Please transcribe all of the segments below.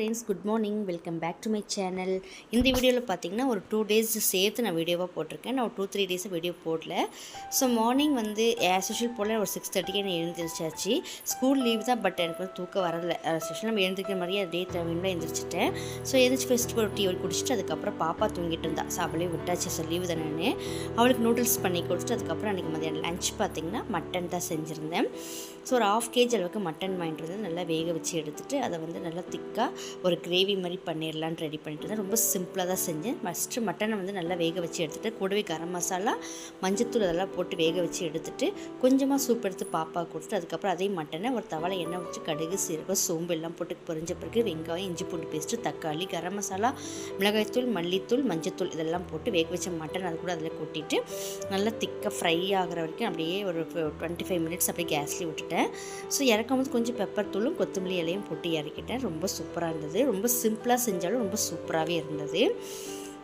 Friends, good morning. Welcome back to my channel. இந்த வீடியோவில் பார்த்தீங்கன்னா ஒரு 2 டேஸ் சேர்த்து நான் வீடியோவாக போட்டிருக்கேன். நான் ஒரு 2-3 டேஸாக வீடியோ போடல. ஸோ மார்னிங் வந்து ஆஸ் யூஷுவல் போல் ஒரு 6:30க்கே நான் எழுந்திரிச்சாச்சு. ஸ்கூல் லீவ் தான், பட் எனக்கு வந்து தூக்கம் வரல. ஸ்பெஷலாக நம்ம எழுந்திரிக்கிற மாதிரியே டே டைமில் எழுந்திரிச்சிட்டேன். ஸோ எழுந்திரிச்சு ஃபஸ்ட்டு ஒரு டீ குடிச்சிட்டு அதுக்கப்புறம் பாப்பா தூங்கிட்டு இருந்தா. ஸோ அவளே விட்டாச்சு. ஸோ லீவு தானே, அவளுக்கு நூடுல்ஸ் பண்ணி கொடுத்துட்டு அதுக்கப்புறம் அன்றைக்கி மதியானம் லஞ்ச் பார்த்திங்கன்னா மட்டன் தான் செஞ்சுருந்தேன். ஸோ ஒரு 1/2 kg அளவுக்கு மட்டன் வாங்கிட்டு வந்து நல்லா வேக வச்சு எடுத்துகிட்டு அதை வந்து நல்லா திக்காக ஒரு கிரேவி மாதிரி பண்ணிடலான்னு ரெடி பண்ணிட்டு இருந்தேன். ரொம்ப சிம்பிளாக தான் செஞ்சேன். ஃபஸ்ட்டு மட்டனை வந்து நல்லா வேக வச்சு எடுத்துகிட்டு கூடவே கரம் மசாலா, மஞ்சத்தூள் அதெல்லாம் போட்டு வேக வச்சு எடுத்துகிட்டு கொஞ்சமாக சூப் எடுத்து பாப்பா கொடுத்துட்டு அதுக்கப்புறம் அதே மட்டனை ஒரு தவாலை எண்ணெய் வச்சு கடுகு, சீரகம், சோம்பு எல்லாம் போட்டு பொரிஞ்ச பிறகு வெங்காயம், இஞ்சி பூண்டு பேஸ்ட்டு, தக்காளி, கரம் மசாலா, மிளகாய்த்தூள், மல்லித்தூள், மஞ்சத்தூள் இதெல்லாம் போட்டு வேக வச்ச மட்டன் அது கூட அதில் கொட்டிட்டு நல்லா திக்காக ஃப்ரை ஆகிற வரைக்கும் அப்படியே ஒரு 25 மினிட்ஸ் அப்படியே கேஸ்லேயே விட்டுட்டேன். ஸோ இறக்கும் போது கொஞ்சம் பெப்பர் தூளும் கொத்தமல்லி இலையும் போட்டு இறக்கிட்டேன். ரொம்ப சூப்பராக இருந்தது. ரொம்ப சிம்பிளாக செஞ்சாலும் ரொம்ப சூப்பராகவே இருந்தது.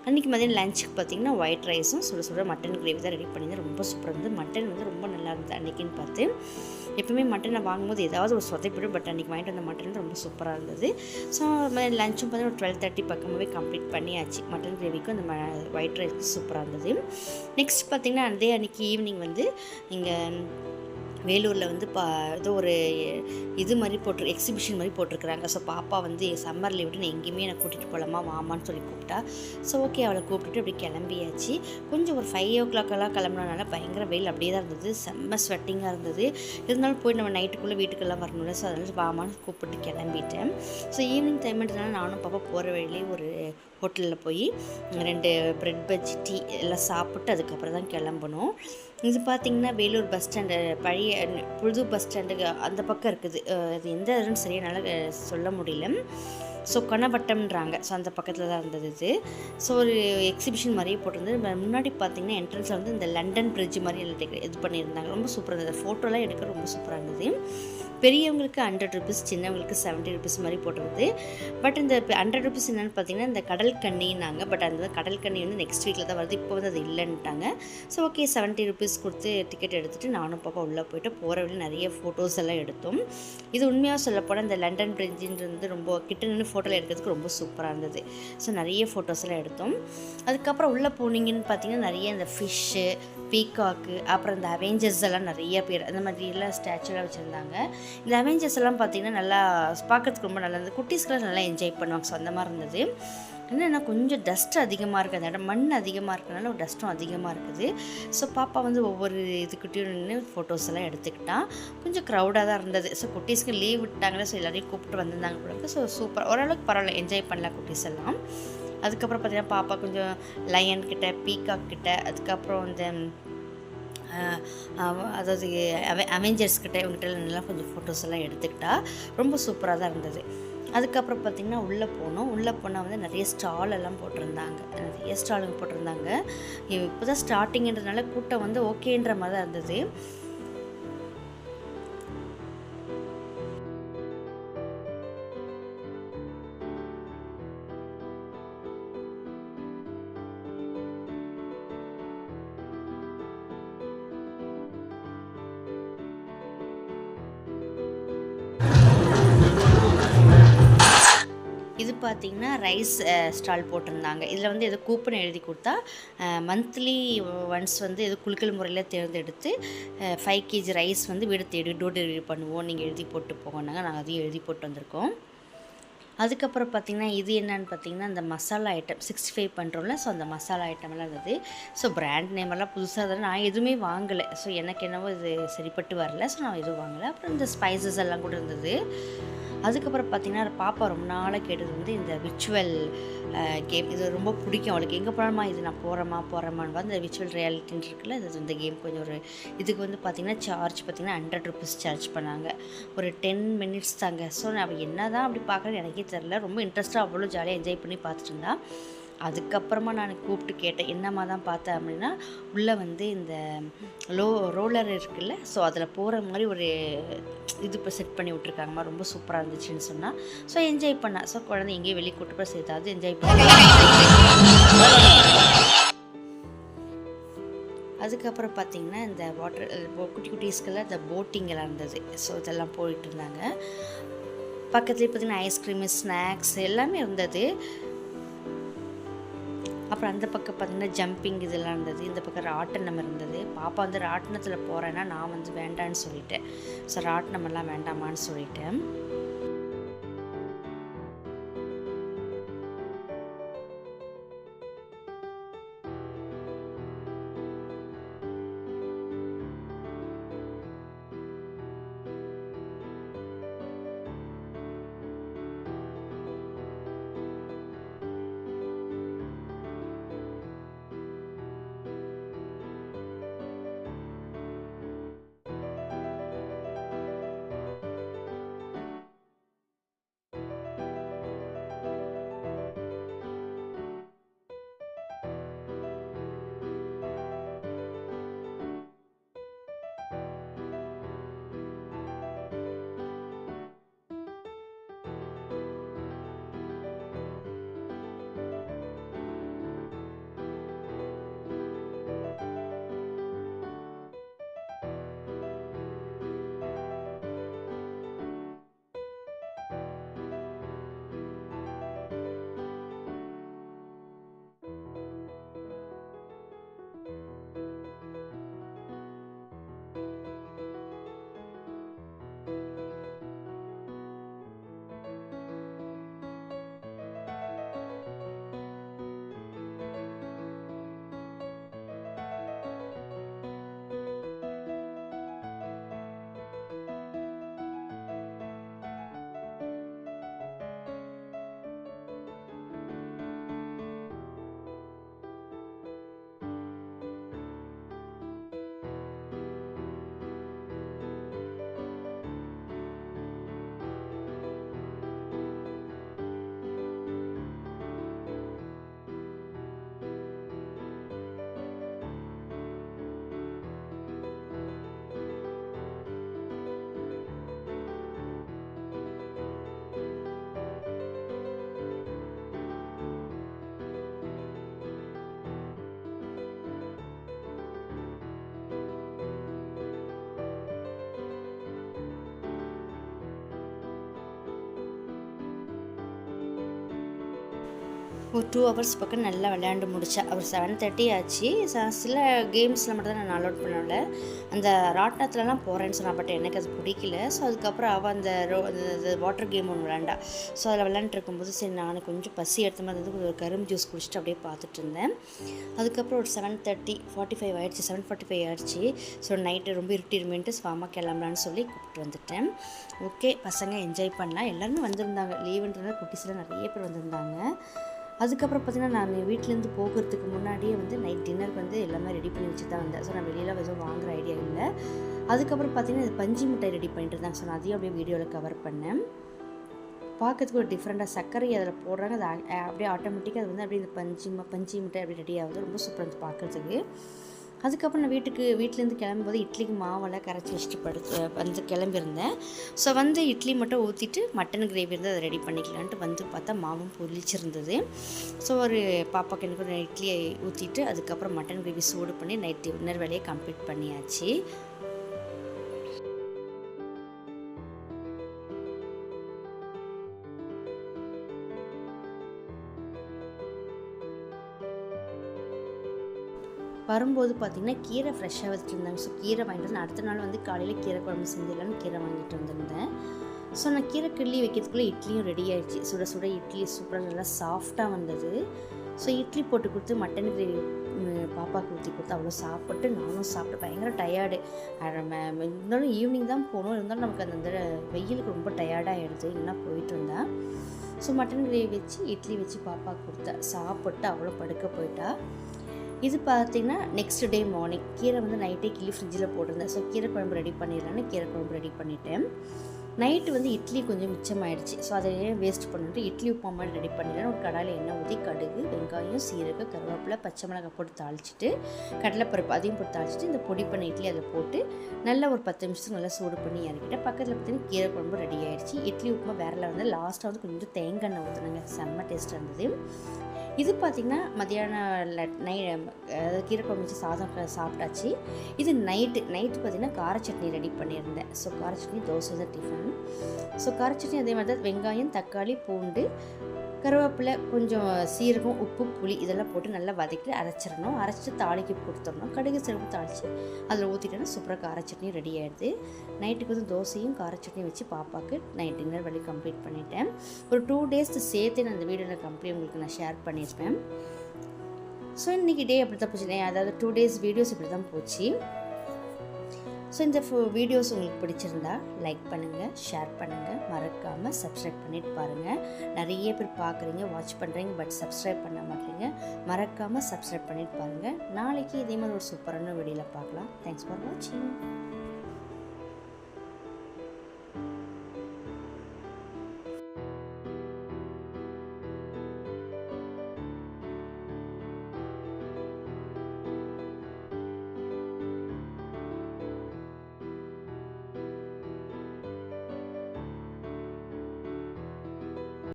அன்றைக்கி மதியம் லஞ்சுக்கு பார்த்திங்கன்னா ஒயிட் ரைஸும் சுட சுட மட்டன் கிரேவி தான் ரெடி பண்ணியிருந்தேன். ரொம்ப சூப்பராக இருந்தது. மட்டன் வந்து ரொம்ப நல்லா இருந்தது அன்றைக்கின்னு பார்த்து. எப்பவுமே மட்டனை வாங்கும்போது ஏதாவது ஒரு சொதைப்பிடும், பட் அன்றைக்கி வாங்கிட்டு வந்த மட்டன் வந்து ரொம்ப சூப்பராக இருந்தது. ஸோ லஞ்சும் பார்த்தீங்கன்னா ஒரு 12:30 பக்கமாகவே கம்ப்ளீட் பண்ணியாச்சு. மட்டன் கிரேவிக்கும் அந்த ஒயிட் ரைஸும் சூப்பராக இருந்தது. நெக்ஸ்ட் பார்த்திங்கன்னா அதே அன்றைக்கி ஈவினிங் வந்து இங்கே வேலூரில் வந்து ஏதோ ஒரு இது மாதிரி எக்ஸிபிஷன் மாதிரி போட்டிருக்கிறாங்க. ஸோ பாப்பா வந்து சம்மர் லீவ் விட்டு எங்கேயுமே என்னை கூட்டிகிட்டு போகலாமா வாமான்னு சொல்லி கூப்பிட்டா. ஸோ ஓகே, அவளை கூப்பிட்டுட்டு அப்படி கிளம்பியாச்சு. கொஞ்சம் ஒரு 5 o'clock கிளம்புனனால பயங்கர வெயில் அப்படியே தான் இருந்தது. செம்ம ஸ்வெட்டிங்காக இருந்தது. இருந்தாலும் போய் நம்ம நைட்டுக்குள்ளே வீட்டுக்கெல்லாம் வரணும்ல. ஸோ அதனால் வாமான்னு கூப்பிட்டு கிளம்பிட்டேன். ஸோ ஈவினிங் டைம்ன்றதுனால நானும் பாப்பா போகிற வழியிலே ஒரு ஹோட்டலில் போய் 2 பிரெட் பஜ்ஜி, டீ எல்லாம் சாப்பிட்டு அதுக்கப்புறம் தான் கிளம்பணும். இது பார்த்திங்கன்னா வேலூர் பஸ் ஸ்டாண்டு, பழைய புது பஸ் ஸ்டாண்டுக்கு அந்த பக்கம் இருக்குது. அது எந்த இதுன்னு சரியாக நல்லா சொல்ல முடியல. ஸோ கொணவட்டம்ன்றாங்க. ஸோ அந்த பக்கத்தில் தான் இருந்தது இது. ஸோ ஒரு எக்ஸிபிஷன் மாதிரியே போட்டிருந்தது. முன்னாடி பார்த்திங்கன்னா என்ட்ரன்ஸில் வந்து இந்த லண்டன் பிரிட்ஜ் மாதிரி எல்லாம் இது பண்ணியிருந்தாங்க. ரொம்ப சூப்பராக இருந்தது. ஃபோட்டோலாம் எடுக்க ரொம்ப சூப்பராக இருந்தது. பெரியவங்களுக்கு 100 rupees, சின்னவங்களுக்கு 70 rupees மாதிரி போட்டிருந்தது. பட் இந்த 100 rupees என்னென்னு பார்த்தீங்கன்னா இந்த கடல் கண்ணின்னாங்க. பட் அந்த கடல் கண்ணி வந்து நெக்ஸ்ட் வீக்கில் தான் வருது. இப்போ வந்து அது இல்லைன்ட்டாங்க. ஸோ ஓகே, 70 rupees கொடுத்து டிக்கெட் எடுத்துகிட்டு நானும் பாப்பா உள்ளே போய்ட்டு போகிற வழியில் நிறைய ஃபோட்டோஸ் எல்லாம் எடுத்தோம். இது உண்மையாக சொல்லப்போனால் இந்த லண்டன் பிரிட்ஜின்றது ரொம்ப கிட்ட நின்று ஃபோட்டோவில் எடுக்கிறதுக்கு ரொம்ப சூப்பராக இருந்தது. ஸோ நிறைய ஃபோட்டோஸ் எல்லாம் எடுத்தோம். அதுக்கப்புறம் உள்ளே போனீங்கன்னு பார்த்தீங்கன்னா நிறைய இந்த ஃபிஷ்ஷு, பீகாக்கு, அப்புறம் இந்த அவெஞ்சர்ஸ் எல்லாம் நிறைய பேர் அந்த மாதிரிலாம் ஸ்டாச்சுலாம் வச்சுருந்தாங்க. இந்த அவெஞ்சர்ஸ் எல்லாம் பார்த்திங்கன்னா நல்லா பார்க்கறதுக்கு ரொம்ப நல்லா இருந்தது. குட்டீஸ்க்கெலாம் நல்லா என்ஜாய் பண்ணுவாங்க. ஸோ அந்த மாதிரி இருந்தது. என்னென்னா கொஞ்சம் டஸ்ட் அதிகமாக இருக்குது. அந்த இடம் மண் அதிகமாக இருக்கிறதுனால ஒரு டஸ்ட்டும் அதிகமாக இருக்குது. ஸோ பாப்பா வந்து ஒவ்வொரு இதுக்கிட்டையும் நின்று ஃபோட்டோஸ் எல்லாம் எடுத்துக்கிட்டான். கொஞ்சம் க்ரௌடாக தான் இருந்தது. ஸோ குட்டீஸ்க்கு லீவ் விட்டாங்களே, ஸோ எல்லோரையும் கூப்பிட்டு வந்திருந்தாங்க பிறகு. ஸோ சூப்பர், ஓரளவுக்கு பரவாயில்ல, என்ஜாய் பண்ணலாம் குட்டீஸ் எல்லாம். அதுக்கப்புறம் பார்த்திங்கன்னா பாப்பா கொஞ்சம் லயன் கிட்ட, பீகாக் கிட்ட, அதுக்கப்புறம் இந்த அதாவது அவெஞ்சர்ஸ்கிட்ட இவங்ககிட்ட நல்லா கொஞ்சம் ஃபோட்டோஸ் எல்லாம் எடுத்துக்கிட்டா. ரொம்ப சூப்பராக தான் இருந்தது. அதுக்கப்புறம் பார்த்திங்கன்னா உள்ளே போனோம். உள்ளே போனால் வந்து நிறைய ஸ்டால் எல்லாம் போட்டிருந்தாங்க. நிறைய ஸ்டாலுங்க போட்டிருந்தாங்க. இப்போ தான் ஸ்டார்டிங்கிறதுனால கூட்டம் வந்து ஓகேன்ற மாதிரி தான் இருந்தது. இது பார்த்திங்கன்னா ரைஸ் ஸ்டால் போட்டிருந்தாங்க. இதில் வந்து எதோ கூப்பன் எழுதி கொடுத்தா மந்த்லி ஒன்ஸ் வந்து எதோ குலுக்கல் முறையில் தேர்ந்தெடுத்து 5 kg ரைஸ் வந்து வீடு தேடி டோர் டெலிவரி பண்ணுவோம், நீங்கள் எழுதி போட்டு போங்கன்னாங்க. நாங்கள் அதையும் எழுதி போட்டு வந்திருக்கோம். அதுக்கப்புறம் பார்த்திங்கன்னா இது என்னன்னு பார்த்திங்கன்னா இந்த மசாலா ஐட்டம் 65 பண்ணுறோம்ல. ஸோ அந்த மசாலா ஐட்டமெல்லாம் இருந்தது. ஸோ பிராண்ட் நேமெல்லாம் புதுசாக இருந்தாலும் நான் எதுவுமே வாங்கலை. ஸோ எனக்கு என்னவோ இது சரிப்பட்டு வரல. ஸோ நான் எதுவும் வாங்கலை. அப்புறம் இந்த ஸ்பைசஸ் எல்லாம் கூட இருந்தது. அதுக்கப்புறம் பார்த்திங்கன்னா பாப்பா ரொம்ப நாளாக கேட்டது வந்து இந்த விர்ச்சுவல் கேம். இது ரொம்ப பிடிக்கும் அவளுக்கு. எங்கே போகிறோமா இது நான் போகிறேமான்னு இந்த விர்ச்சுவல் ரியாலிட்டின்னு இருக்குல்ல, இது இந்த கேம் கொஞ்சம் ஒரு இதுக்கு வந்து பார்த்திங்கன்னா சார்ஜ் பார்த்திங்கன்னா 100 rupees சார்ஜ் பண்ணாங்க. ஒரு 10 minutes தாங்க. ஸோ நான் என்ன தான் அப்படி பார்க்குறேன்னு எனக்கே தெரில. ரொம்ப இன்ட்ரெஸ்ட்டாக அவ்வளோ ஜாலியாக என்ஜாய் பண்ணி பார்த்துட்டு இருந்தா. அதுக்கப்புறமா நான் கூப்பிட்டு கேட்டேன், என்னம்மா தான் பார்த்தேன் அப்படின்னா, உள்ளே வந்து இந்த ரோலர் இருக்குல்ல, ஸோ அதில் போகிற மாதிரி ஒரு இது இப்போ செட் பண்ணி விட்ருக்காங்கம்மா. ரொம்ப சூப்பராக இருந்துச்சுன்னு சொன்னால். ஸோ என்ஜாய் பண்ணேன். ஸோ குழந்தை எங்கேயும் வெளியே கூட்டு போய் சேர்த்தாவது என்ஜாய் பண்ண. அதுக்கப்புறம் பார்த்திங்கன்னா இந்த வாட்டர் குட்டி குட்டீஸ்கெல்லாம் இந்த போட்டிங் எல்லாம் இருந்தது. ஸோ இதெல்லாம் போயிட்டு இருந்தாங்க. பக்கத்துலேயே பார்த்திங்கன்னா ஐஸ்கிரீமு, ஸ்நாக்ஸ் எல்லாமே இருந்தது. அப்புறம் அந்த பக்கம் பார்த்திங்கன்னா ஜம்பிங் இதெல்லாம் இருந்தது. இந்த பக்கம் ராட்டினம் இருந்தது. பாப்பா வந்து ராட்டினத்தில் போகிறேன்னா நான் வந்து வேண்டான்னு சொல்லிட்டேன். ஸோ ராட்டினமெல்லாம் வேண்டாமான்னு சொல்லிட்டேன். ஒரு 2 ஹவர்ஸ் பக்கம் நல்லா விளையாண்டு முடித்தேன். ஒரு 7:30 ஆச்சு. சில கேம்ஸில் மட்டும் தான் நான் அலோட் பண்ணல. அந்த ராட்டினத்துலலாம் போகிறேன்னு சொன்னால், பட் எனக்கு அது பிடிக்கல. ஸோ அதுக்கப்புறம் அவள் அந்த வாட்டர் கேம் ஒன்று விளையாண்டா. ஸோ அதில் விளையாண்டுருக்கும்போது சரி நான் கொஞ்சம் பசி எடுத்த மாதிரி இருந்து ஒரு கரும்பு ஜூஸ் குடிச்சிட்டு அப்படியே பார்த்துட்டு இருந்தேன். அதுக்கப்புறம் ஒரு 7:45 ஆயிடுச்சு, 7:45 ஆயிடுச்சு. ஸோ நைட்டு ரொம்ப இருட்டிருமேன்ட்டு அம்மா கிளம்பலான்னு சொல்லி கூப்பிட்டு வந்துட்டேன். ஓகே, பசங்க என்ஜாய் பண்ணலாம். எல்லாருமே வந்திருந்தாங்க. லீவுன்றதுனால குட்டிஸ்லாம் நிறைய பேர் வந்திருந்தாங்க. அதுக்கப்புறம் பார்த்திங்கன்னா நான் வீட்டிலேருந்து போகிறதுக்கு முன்னாடியே வந்து நைட் டின்னருக்கு வந்து எல்லாமே ரெடி பண்ணி வச்சு தான் வந்தேன். ஸோ நான் வெளியில் எதுவும் வாங்குகிற ஐடியா இல்லை. அதுக்கப்புறம் பார்த்திங்கன்னா இது பஞ்சு மிட்டாய் ரெடி பண்ணிட்டு இருந்தாங்க. ஸோ நான் அதையும் அப்படியே வீடியோவில் கவர் பண்ணேன். பார்க்கறதுக்கு ஒரு டிஃப்ரெண்ட்டாக சர்க்கரை அதில் போடுறாங்க. அது அப்படியே ஆட்டோமேட்டிக்காக அது வந்து அப்படியே இந்த பஞ்சு மிட்டாய் அப்படி ரெடி ஆகுது. ரொம்ப சூப்பராக இருந்துச்சு பார்க்குறதுக்கு. அதுக்கப்புறம் நான் வீட்டிலேருந்து கிளம்பும்போது இட்லிக்கு மாவெல்லாம் கரைச்சி வச்சுட்டு வந்து கிளம்பியிருந்தேன். ஸோ வந்து இட்லி மட்டும் ஊற்றிட்டு மட்டன் கிரேவி இருந்து அதை ரெடி பண்ணிக்கலான்ட்டு வந்து பார்த்தா மாவும் பொரிச்சிருந்தது. ஸோ ஒரு பாப்பாக்கு எனக்கு ஒரு இட்லியை ஊற்றிட்டு அதுக்கப்புறம் மட்டன் கிரேவி சூடு பண்ணி நைட் டின்னர் வேலையை கம்ப்ளீட் பண்ணியாச்சு. வரும்போது பார்த்திங்கன்னா கீரை ஃப்ரெஷ்ஷாக வச்சுருந்தாங்க. ஸோ கீரை வாங்கிட்டு வந்து அடுத்த நாள் வந்து காலையில் கீரை குழம்பு செஞ்சிடலான்னு கீரை வாங்கிட்டு வந்திருந்தேன். ஸோ நான் கீரை கிள்ளி வைக்கிறதுக்குள்ளே இட்லியும் ரெடி ஆகிடுச்சு. சுட சுட இட்லி சூப்பராக நல்லா சாஃப்டாக வந்தது. ஸோ இட்லி போட்டு கொடுத்து மட்டன் கிரேவி பாப்பாவுக்கு ஊற்றி கொடுத்து அவ்வளோ சாப்பிட்டு நானும் சாப்பிட்டு பயங்கர டயர்டு. இருந்தாலும் ஈவினிங் தான் போகணும். இருந்தாலும் நமக்கு அந்த வெயிலுக்கு ரொம்ப டயர்டாகிடுது. இல்லைன்னா போயிட்டு இருந்தேன். ஸோ மட்டன் கிரேவி வச்சு இட்லி வச்சு பாப்பாவுக்கு கொடுத்தேன். சாப்பிட்டு அவ்வளோ படுக்க போயிட்டா. இது பார்த்திங்கன்னா நெக்ஸ்ட் டே மார்னிங் கீரை வந்து நைட்டே கிள்ளி ஃப்ரிட்ஜில் போட்டிருந்தேன். ஸோ கீரை குழம்பு ரெடி பண்ணிடலான்னு கீரை குழம்பு ரெடி பண்ணிட்டேன். நைட்டு வந்து இட்லி கொஞ்சம் மிச்சமாயிடுச்சு. ஸோ அதை வேஸ்ட் பண்ணிட்டு இட்லி உப்புமா மாதிரி ரெடி பண்ணிடலாம். ஒரு கடாயில் எண்ணெய் ஊற்றி கடுகு, வெங்காயம், சீரகம், கருவேப்பிலை, பச்சை மிளகாய் போட்டு தாளிச்சிட்டு கடலைப்பருப்பு அதையும் போட்டு தாளிச்சிட்டு இந்த பொடி பண்ண இட்லி அதை போட்டு நல்லா ஒரு 10 நிமிஷத்துக்கு நல்லா சூடு பண்ணி இறக்கிட்டேன். பக்கத்தில் பார்த்திங்கன்னா கீரை குழம்பு ரெடி ஆகிடுச்சு. இட்லி உப்புமா வேறில் வந்து லாஸ்ட்டாக வந்து கொஞ்சம் தேங்காய் எண்ணெய் ஊற்றினாங்க. செம்ம டேஸ்ட்டாக இருந்தது. இது பார்த்திங்கன்னா மத்தியானம் அதாவது கீரை குழம்பு வச்சு சாதம் சாப்பிட்டாச்சு. இது நைட்டு பார்த்திங்கன்னா கார சட்னி ரெடி பண்ணியிருந்தேன். ஸோ கார சட்னி, தோசை தான் டிஃபன். ஸோ கார சட்னி அதே மாதிரி தான் வெங்காயம், தக்காளி, பூண்டு, கருவேப்பிலை, கொஞ்சம் சீரகம், உப்பு, புளி இதெல்லாம் போட்டு நல்லா வதக்கி அரைச்சிடணும். அரைச்சிட்டு தாளிக்கு கொடுத்துடணும். கடுகு சிறப்பு தாளித்து அதில் ஊற்றிட்டோன்னா சூப்பராக கார சட்னி ரெடி ஆகிடுது. நைட்டுக்கு வந்து தோசையும் கார சட்னியும் வச்சு பாப்பாவுக்கு நைட் டின்னர் வழி கம்ப்ளீட் பண்ணிட்டேன். ஒரு 2 டேஸ் சேர்த்து நான் அந்த வீடியோவில் கம்ப்ளீட் உங்களுக்கு நான் ஷேர் பண்ணியிருப்பேன். ஸோ இன்றைக்கி டே அப்படி தான் போச்சு. அதாவது 2 டேஸ் வீடியோஸ் இப்படி தான் போச்சு. ஸோ இந்த வீடியோஸ் உங்களுக்கு பிடிச்சிருந்தா லைக் பண்ணுங்கள், ஷேர் பண்ணுங்கள், மறக்காமல் சப்ஸ்கிரைப் பண்ணிட்டு பாருங்கள். நிறைய பேர் பார்க்குறீங்க, வாட்ச் பண்ணுறீங்க, பட் சப்ஸ்கிரைப் பண்ண மாட்டேங்க. மறக்காமல் சப்ஸ்கிரைப் பண்ணிட்டு பாருங்கள். நாளைக்கு இதே மாதிரி ஒரு சூப்பரான வீடியோவில் பார்க்கலாம். தேங்க்ஸ் ஃபார் வாட்சிங்.